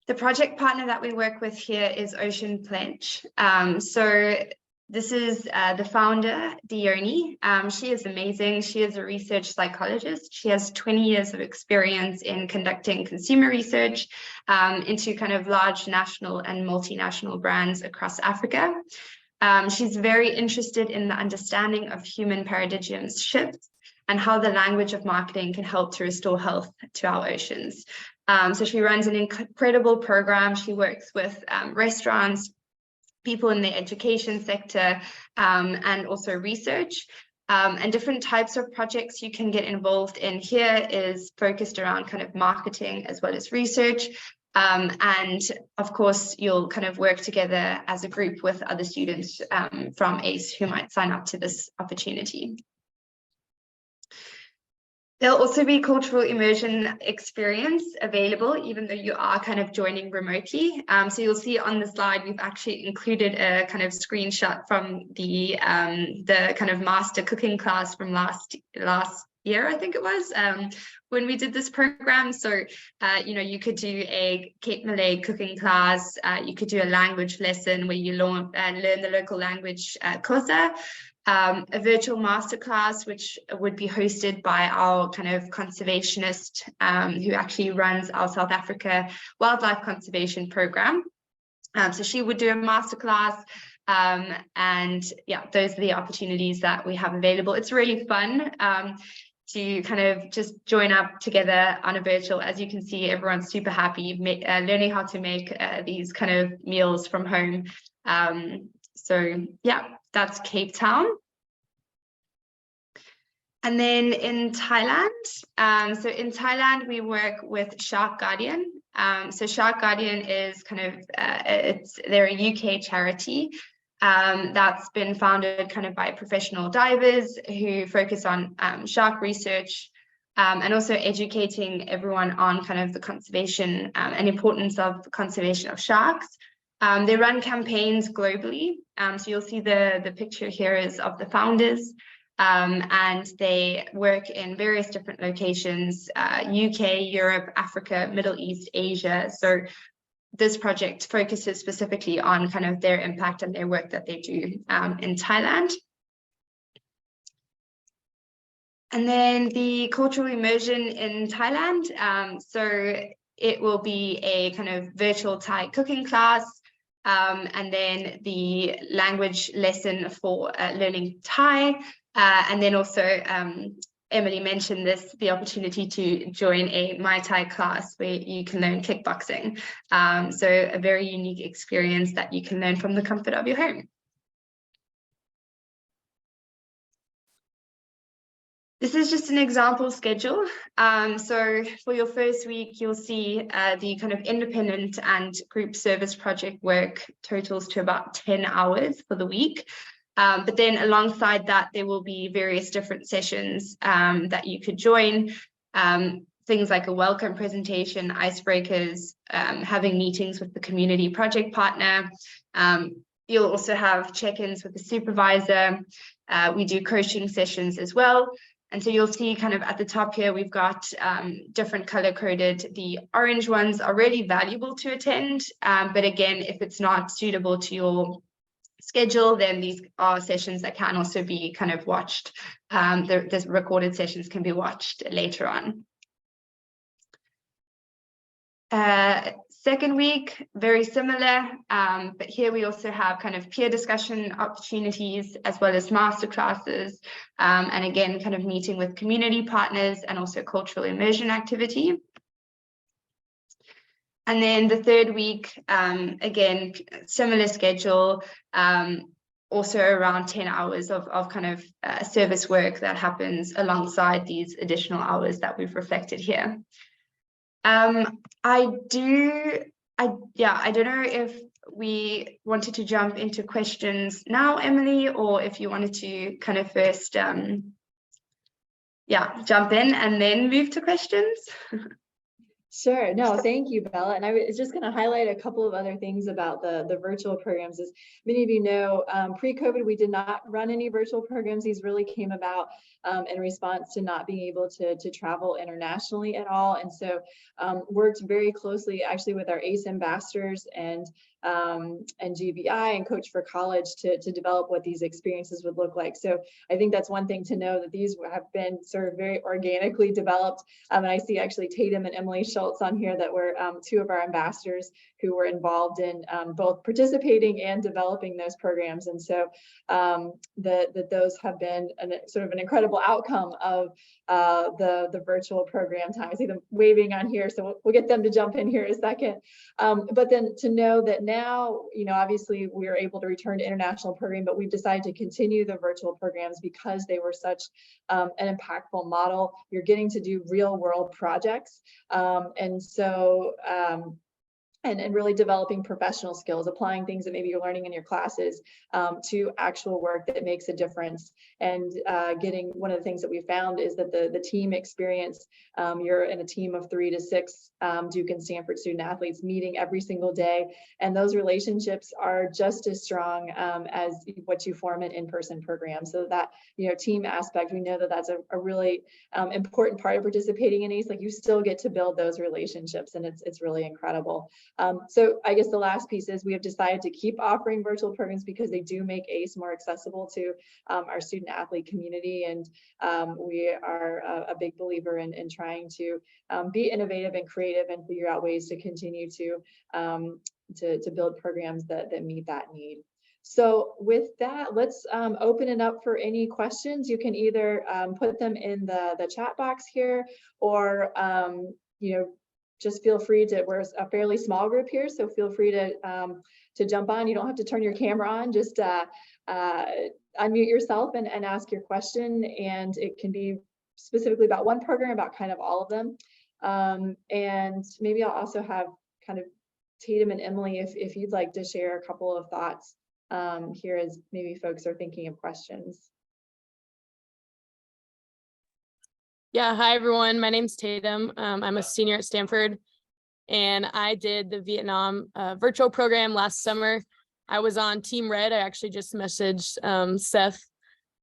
The project partner that we work with here is Ocean Pledge. So this is the founder, Dione. She is amazing. She is a research psychologist. She has 20 years of experience in conducting consumer research into kind of large national and multinational brands across Africa. She's very interested in the understanding of human paradigm shifts and how the language of marketing can help to restore health to our oceans. So she runs an incredible program. She works with restaurants, people in the education sector, and also research. And different types of projects you can get involved in here is focused around kind of marketing as well as research. And of course, you'll kind of work together as a group with other students from ACE who might sign up to this opportunity. There'll also be cultural immersion experience available, even though you are kind of joining remotely. So you'll see on the slide, we've actually included a kind of screenshot from the kind of master cooking class from last year, I think it was, when we did this program. So, you know, you could do a Cape Malay cooking class. You could do a language lesson where you learn the local language, Xhosa. A virtual masterclass, which would be hosted by our kind of conservationist who actually runs our South Africa wildlife conservation program. So she would do a masterclass, and yeah, those are the opportunities that we have available. It's really fun to kind of just join up together on a virtual. As you can see, everyone's super happy learning how to make these kind of meals from home. So yeah, that's Cape Town. And then in Thailand, so in Thailand, we work with Shark Guardian. So Shark Guardian is kind of, they're a UK charity that's been founded kind of by professional divers who focus on shark research, and also educating everyone on kind of the conservation and importance of the conservation of sharks. They run campaigns globally. So you'll see the picture here is of the founders, and they work in various different locations, UK, Europe, Africa, Middle East, Asia. So this project focuses specifically on kind of their impact and their work that they do in Thailand. And then the cultural immersion in Thailand. So it will be a kind of virtual Thai cooking class, and then the language lesson for learning Thai, and then also Emily mentioned this, the opportunity to join a Muay Thai class where you can learn kickboxing. So a very unique experience that you can learn from the comfort of your home. This is just an example schedule. So for your first week, you'll see the kind of independent and group service project work totals to about 10 hours for the week. But then alongside that, there will be various different sessions that you could join. Things like a welcome presentation, icebreakers, having meetings with the community project partner. You'll also have check-ins with the supervisor. We do coaching sessions as well. And so you'll see kind of at the top here, we've got different color coded. The orange ones are really valuable to attend. But again, if it's not suitable to your schedule, then these are sessions that can also be kind of watched. The recorded sessions can be watched later on. Second week, very similar, but here we also have kind of peer discussion opportunities as well as masterclasses, and again, kind of meeting with community partners and also cultural immersion activity. And then the third week, again, similar schedule, also around 10 hours of kind of service work that happens alongside these additional hours that we've reflected here. I don't know if we wanted to jump into questions now, Emily, or if you wanted to kind of first, jump in and then move to questions. Sure. No, thank you, Bella. And I was just going to highlight a couple of other things about the virtual programs. As many of you know, pre-COVID, we did not run any virtual programs. These really came about in response to not being able to travel internationally at all. And so worked very closely actually with our ACE ambassadors and GBI and Coach for College to develop what these experiences would look like. So I think that's one thing to know, that these have been sort of very organically developed. And I see actually Tatum and Emily Schultz on here that were two of our ambassadors who were involved in both participating and developing those programs. And so those have been sort of an incredible outcome of the virtual program time. I see them waving on here, so we'll get them to jump in here in a second. But then to know that now, obviously we are able to return to international programming, but we've decided to continue the virtual programs because they were such an impactful model. You're getting to do real world projects. And so and really developing professional skills, applying things that maybe you're learning in your classes to actual work that makes a difference. And getting, one of the things that we found is that the team experience, you're in a team of 3 to 6 Duke and Stanford student athletes meeting every single day. And those relationships are just as strong as what you form in in-person programs. So that, team aspect, we know that that's a really important part of participating in ACE. Like, you still get to build those relationships, and it's really incredible. So I guess the last piece is we have decided to keep offering virtual programs because they do make ACE more accessible to our student athlete community. And we are a big believer in trying to be innovative and creative and figure out ways to continue to build programs that meet that need. So with that, let's open it up for any questions. You can either put them in the chat box here, or just feel free to, we're a fairly small group here, so feel free to jump on. You don't have to turn your camera on, just unmute yourself and ask your question. And it can be specifically about one program, about kind of all of them. And maybe I'll also have kind of Tatum and Emily, if you'd like to share a couple of thoughts here as maybe folks are thinking of questions. Yeah, hi everyone. My name's Tatum. I'm a senior at Stanford, and I did the Vietnam virtual program last summer. I was on Team Red. I actually just messaged Seth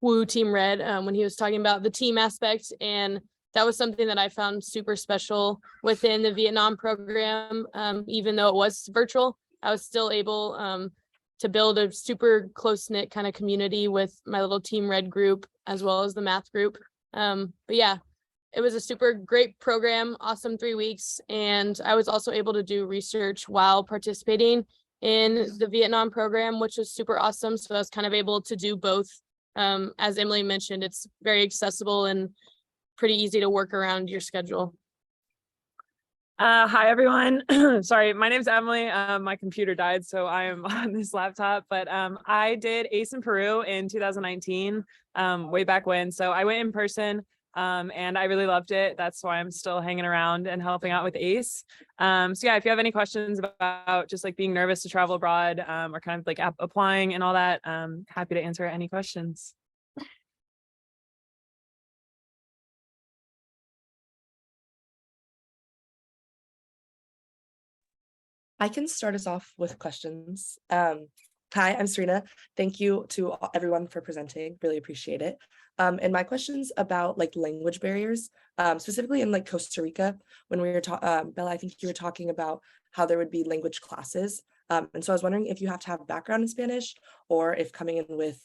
Wu, Team Red, when he was talking about the team aspect, and that was something that I found super special within the Vietnam program. Even though it was virtual, I was still able to build a super close-knit kind of community with my little Team Red group as well as the math group. But yeah, it was a super great program, awesome 3 weeks. And I was also able to do research while participating in the Vietnam program, which was super awesome. So I was kind of able to do both. As Emily mentioned, it's very accessible, and pretty easy to work around your schedule. Hi, everyone. Sorry, my name's Emily. My computer died, so I am on this laptop. But I did ACE in Peru in 2019, way back when. So I went in person, and I really loved it. That's why I'm still hanging around and helping out with ACE. So yeah, if you have any questions about just like being nervous to travel abroad, or kind of like applying and all that, happy to answer any questions. I can start us off with questions. Hi, I'm Serena. Thank you to everyone for presenting. Really appreciate it. And my question's about like language barriers, specifically in like Costa Rica. When we were talking, Bella, I think you were talking about how there would be language classes. And so I was wondering if you have to have background in Spanish or if coming in with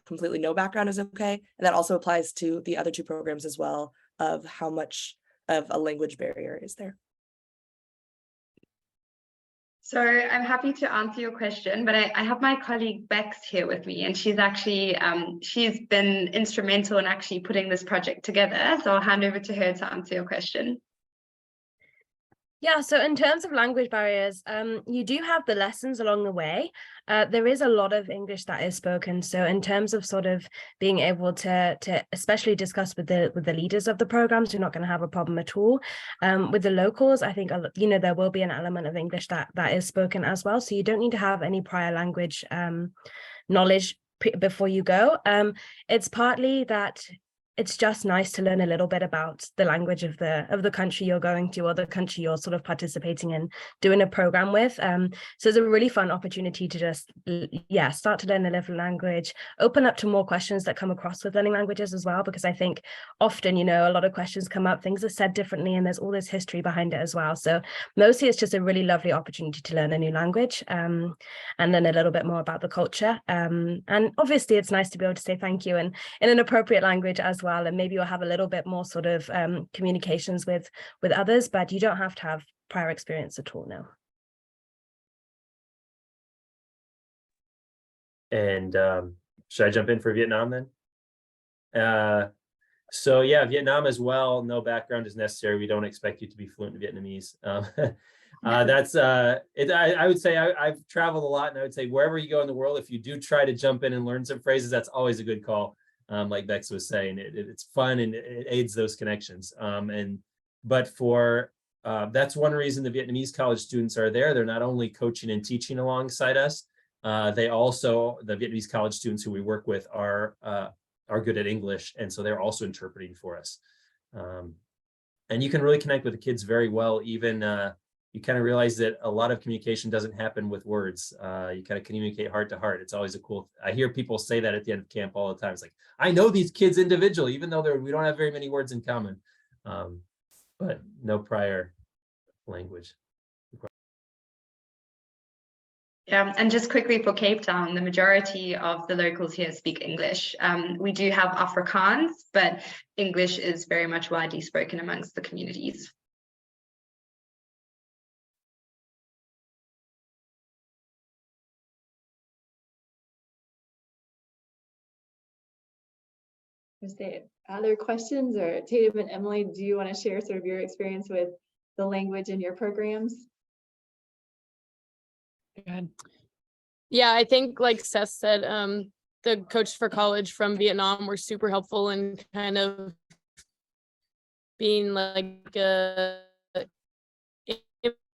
completely no background is okay. And that also applies to the other two programs as well, of how much of a language barrier is there. So I'm happy to answer your question, but I have my colleague Bex here with me, and she's actually she's been instrumental in actually putting this project together. So I'll hand over to her to answer your question. Yeah, so in terms of language barriers, you do have the lessons along the way. There is a lot of English that is spoken. So in terms of sort of being able to especially discuss with the leaders of the programs, you're not going to have a problem at all. With the locals, I think, you know, there will be an element of English that is spoken as well. So you don't need to have any prior language knowledge before you go. It's partly that it's just nice to learn a little bit about the language of the country you're going to, or the country you're sort of participating in doing a program with. So it's a really fun opportunity to just, yeah, start to learn a little language, open up to more questions that come across with learning languages as well, because I think often, you know, a lot of questions come up, things are said differently, and there's all this history behind it as well. So mostly it's just a really lovely opportunity to learn a new language, and learn a little bit more about the culture. And obviously it's nice to be able to say thank you in an appropriate language as well. And maybe you'll have a little bit more sort of communications with others, but you don't have to have prior experience at all now. And should I jump in for Vietnam then? So yeah, Vietnam as well, no background is necessary. We don't expect you to be fluent in Vietnamese. That's I would say I've traveled a lot, and I would say wherever you go in the world, if you do try to jump in and learn some phrases, that's always a good call. Like Bex was saying, it's fun and it aids those connections. But for that's one reason the Vietnamese college students are there. They're not only coaching and teaching alongside us, they also, the Vietnamese college students who we work with are good at English, and so they're also interpreting for us. And you can really connect with the kids very well. Even you kind of realize that a lot of communication doesn't happen with words. You kind of communicate heart to heart. It's always a cool, I hear people say that at the end of camp all the time. It's like, I know these kids individually, even though we don't have very many words in common, but no prior language. Yeah, and just quickly for Cape Town, the majority of the locals here speak English. We do have Afrikaans, but English is very much widely spoken amongst the communities. Other questions? Or Tatum and Emily, do you want to share sort of your experience with the language in your programs? Go ahead. Yeah, I think like Seth said, the coach for college from Vietnam were super helpful in kind of being like in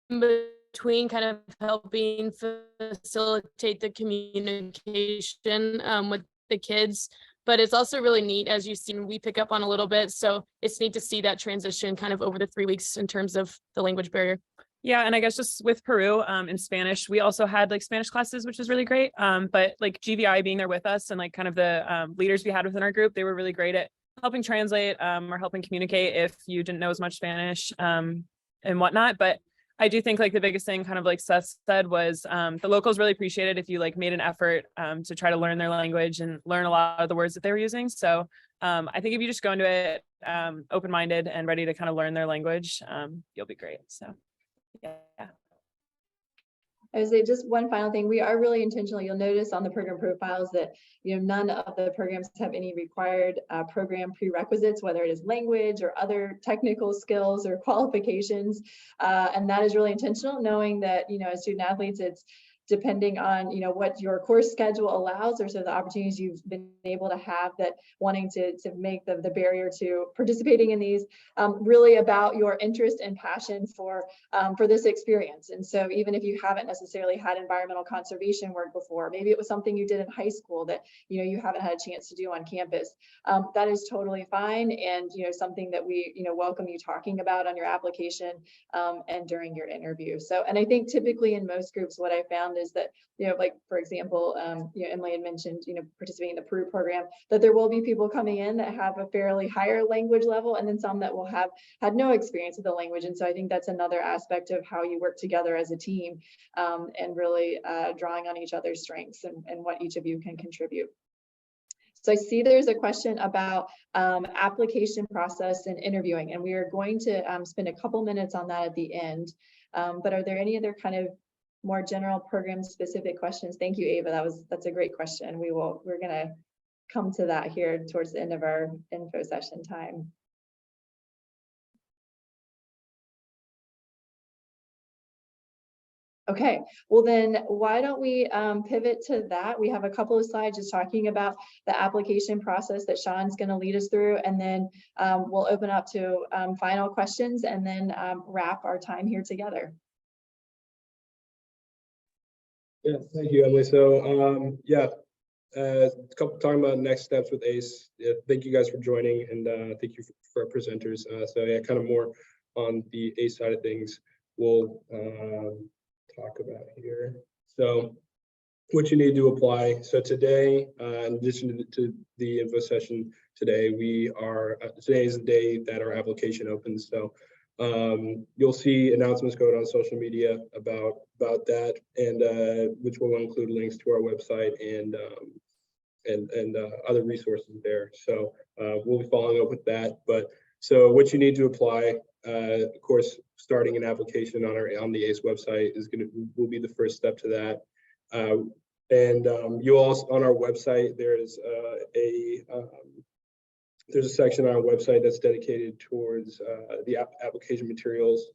between, kind of helping facilitate the communication with the kids. But it's also really neat, as you've seen, we pick up on a little bit. So it's neat to see that transition kind of over the 3 weeks in terms of the language barrier. Yeah, and I guess just with Peru, in Spanish, we also had like Spanish classes, which was really great. But like GVI being there with us and like kind of the leaders we had within our group, they were really great at helping translate or helping communicate if you didn't know as much Spanish and whatnot. But I do think like the biggest thing, kind of like Seth said, was the locals really appreciated if you like made an effort to try to learn their language and learn a lot of the words that they were using. So I think if you just go into it open-minded and ready to kind of learn their language, you'll be great. So. Yeah. I would say just one final thing. We are really intentional. You'll notice on the program profiles that none of the programs have any required program prerequisites, whether it is language or other technical skills or qualifications, and that is really intentional. Knowing that as student athletes, it's depending on what your course schedule allows, or so the opportunities you've been able to have, that wanting to make the barrier to participating in these really about your interest and passion for this experience. And so even if you haven't necessarily had environmental conservation work before, maybe it was something you did in high school that you haven't had a chance to do on campus, that is totally fine, and something that we welcome you talking about on your application and during your interview. So, and I think typically in most groups, what I found is that like for example, Emily had mentioned participating in the Peru program, that there will be people coming in that have a fairly higher language level, and then some that will have had no experience with the language. And so I think that's another aspect of how you work together as a team, and really drawing on each other's strengths and what each of you can contribute. So I see there's a question about application process and interviewing, and we are going to spend a couple minutes on that at the end. But are there any other kind of more general program specific questions? Thank you, Ava. That's a great question. We're gonna come to that here towards the end of our info session time. Okay, well then why don't we pivot to that? We have a couple of slides just talking about the application process that Sean's going to lead us through, and then we'll open up to final questions, and then wrap our time here together. Yeah, thank you, Emily. So talking about next steps with ACE. Yeah, thank you guys for joining, and thank you for our presenters. So yeah, kind of more on the ACE side of things we'll talk about here. So what you need to apply. So today, in addition to the info session today, today is the day that our application opens. So you'll see announcements going on social media about that, and which will include links to our website and other resources there. So we'll be following up with that. But so what you need to apply, of course, starting an application on the ACE website will be the first step to that. And you also, on our website, there's a section on our website that's dedicated towards the application materials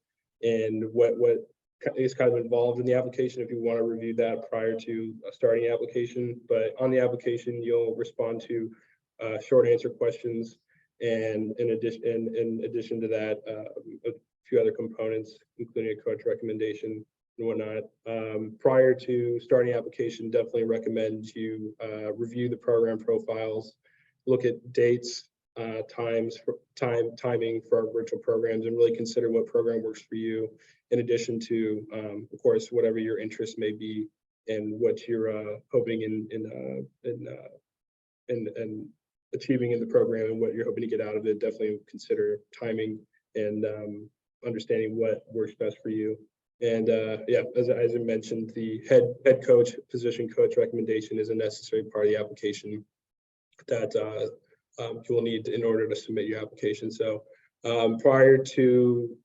and what is kind of involved in the application, if you want to review that prior to starting the application. But on the application, you'll respond to short answer questions, and in addition to that, a few other components, including a coach recommendation and whatnot. Prior to starting the application, definitely recommend you review the program profiles, look at dates, timing for our virtual programs, and really consider what program works for you, in addition to, of course, whatever your interest may be and what you're hoping in achieving in the program and what you're hoping to get out of it. Definitely consider timing and understanding what works best for you. And yeah, as I mentioned, the head coach, position coach recommendation is a necessary part of the application that you will need in order to submit your application. So prior to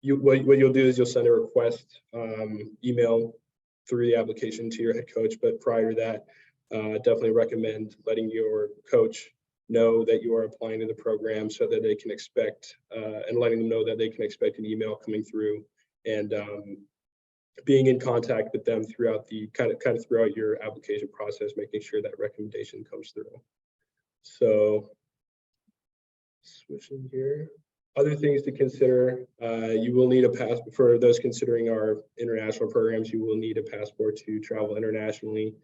what you'll do is you'll send a request email through the application to your head coach. But prior to that, definitely recommend letting your coach know that you are applying to the program, so that they can expect and letting them know that they can expect an email coming through, and being in contact with them throughout the kind of throughout your application process, making sure that recommendation comes through. So switching here, other things to consider, you will need a passport. For those considering our international programs, you will need a passport to travel internationally.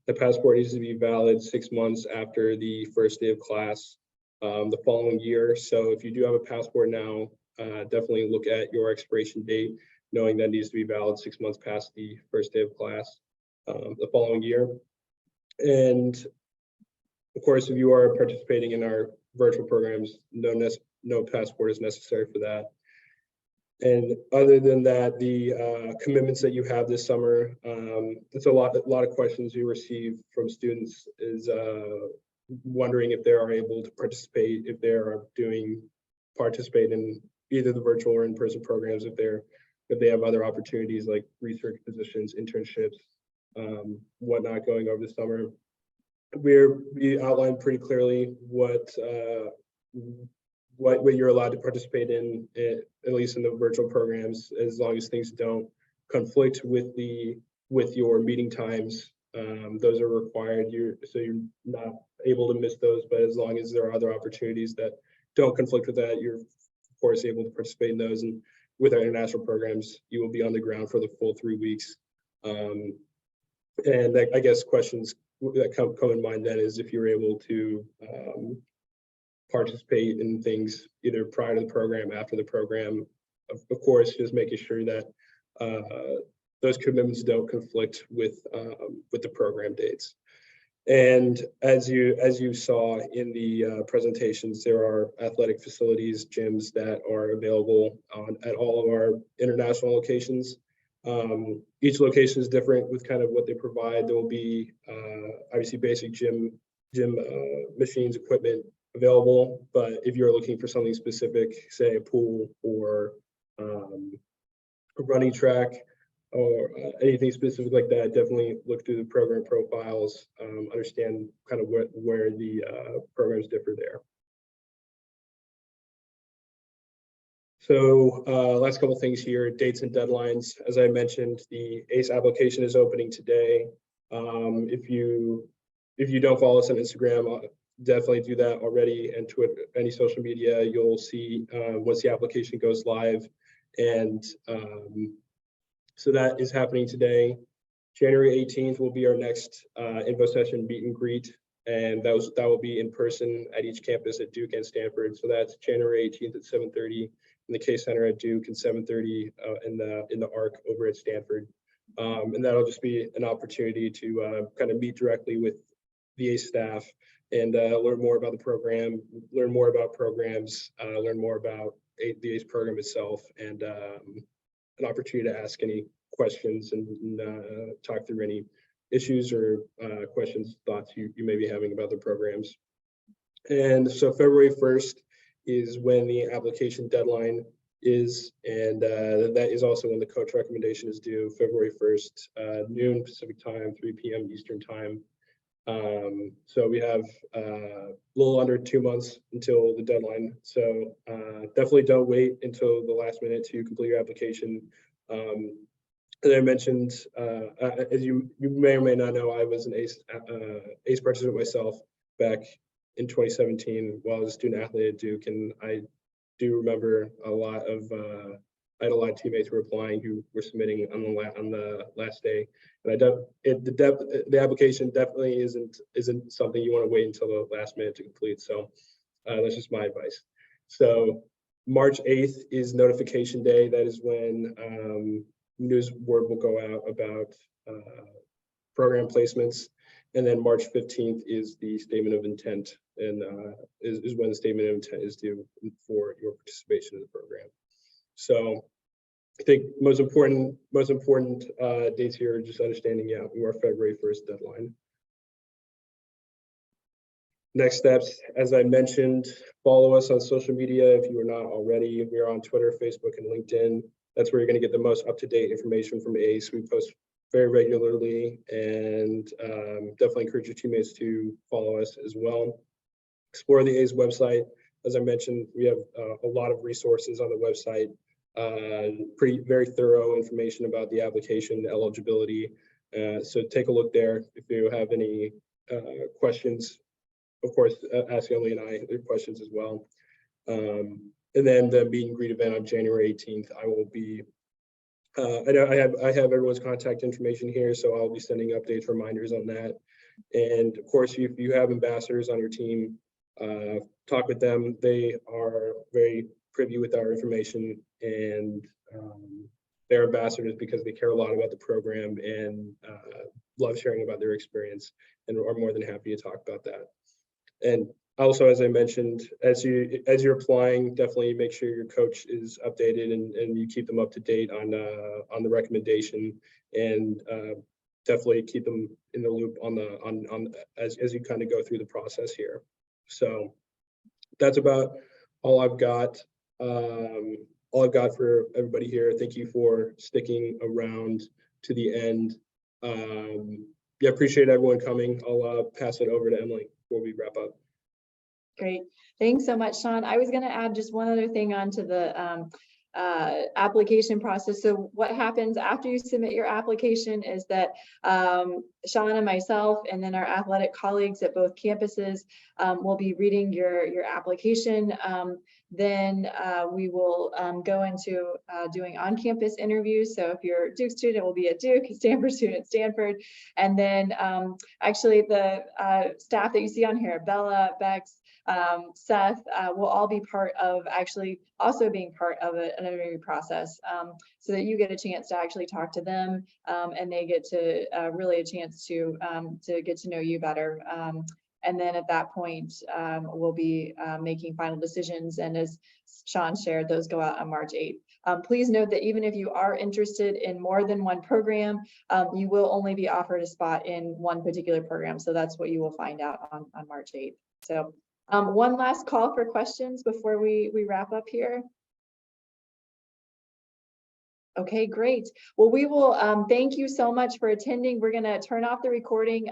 The passport needs to be valid 6 months after the first day of class the following year. So if you do have a passport now, definitely look at your expiration date, knowing that needs to be valid 6 months past the first day of class the following year. And of course, if you are participating in our virtual programs, no passport is necessary for that. And other than that, the commitments that you have this summer, it's a lot of questions we receive from students is wondering if they are able to participate, if they are participate in either the virtual or in-person programs, if they're if they have other opportunities like research positions, internships, whatnot going over the summer. We outlined pretty clearly what you're allowed to participate in, at least in the virtual programs, as long as things don't conflict with your meeting times. Those are required. So you're not able to miss those, but as long as there are other opportunities that don't conflict with that, you're of course able to participate in those. And with our international programs, you will be on the ground for the full 3 weeks. And I guess questions that come in mind then is if you're able to participate in things either prior to the program, after the program, of course, just making sure that those commitments don't conflict with the program dates. And as you saw in the presentations, there are athletic facilities, gyms that are available at all of our international locations. Each location is different with kind of what they provide. There will be obviously basic gym machines, equipment available, but if you're looking for something specific, say a pool or a running track or anything specific like that, definitely look through the program profiles, understand kind of where the programs differ there. So last couple things here, dates and deadlines. As I mentioned, the ACE application is opening today. If you don't follow us on Instagram, definitely do that already, and Twitter, any social media. You'll see once the application goes live, and so that is happening today. January 18th will be our next info session meet and greet, and that will be in person at each campus at Duke and Stanford. So that's January 18th at 7:30 in the K Center at Duke, and 7:30 in the ARC over at Stanford. And that'll just be an opportunity to kind of meet directly with the ACE staff and learn more about the program, learn more about programs, learn more about the ACE program itself, and an opportunity to ask any questions and talk through any issues or questions, thoughts you may be having about the programs. And so February 1st is when the application deadline is, and that is also when the coach recommendation is due, February 1st, noon Pacific time, 3 p.m. Eastern time. So we have a little under 2 months until the deadline. So definitely don't wait until the last minute to complete your application. As I mentioned, as you may or may not know, I was an ACE participant myself back in 2017 while I was a student athlete at Duke, and I do remember I had a lot of teammates who were applying who were submitting on the last day, and the application definitely isn't something you want to wait until the last minute to complete. So that's just my advice. So March 8th is notification day. That is when news word will go out about program placements. And then March 15th is the statement of intent, and is when the statement of intent is due for your participation in the program. So I think most important dates here are just understanding, yeah, our February 1st deadline. Next steps, as I mentioned, follow us on social media if you are not already. We are on Twitter, Facebook, and LinkedIn. That's where you're going to get the most up-to-date information from ACE. We post very regularly, and definitely encourage your teammates to follow us as well. Explore the ACE website. As I mentioned, we have a lot of resources on the website, very thorough information about the application, the eligibility. So take a look there. If you have any questions, of course, ask Emily and I their questions as well. And then the meet and greet event on January 18th, I will be, I have everyone's contact information here, so I'll be sending updates, reminders on that. And of course, if you have ambassadors on your team, talk with them. They are very privy with our information, and they're ambassadors because they care a lot about the program and love sharing about their experience, and are more than happy to talk about that. And also, as I mentioned, as you're applying, definitely make sure your coach is updated and you keep them up to date on the recommendation, and definitely keep them in the loop as you kind of go through the process here. So that's about all I've got. all I've got for everybody here. Thank you for sticking around to the end. Yeah, appreciate everyone coming. I'll pass it over to Emily before we wrap up. Great. Thanks so much, Sean. I was going to add just one other thing onto the application process. So what happens after you submit your application is that Sean and myself, and then our athletic colleagues at both campuses will be reading your application. Then we will go into doing on-campus interviews. So if you're a Duke student, it will be at Duke, Stanford student, Stanford. And then actually the staff that you see on here, Bella, Bex, Seth, will all be part of actually also being part of an interview process, so that you get a chance to actually talk to them, and they get to really a chance to get to know you better. And then at that point, we'll be making final decisions. And as Sean shared, those go out on March 8th. Please note that even if you are interested in more than one program, you will only be offered a spot in one particular program. So that's what you will find out on March 8th. So one last call for questions before we wrap up here. Okay, great. Well, we will thank you so much for attending. We're going to turn off the recording.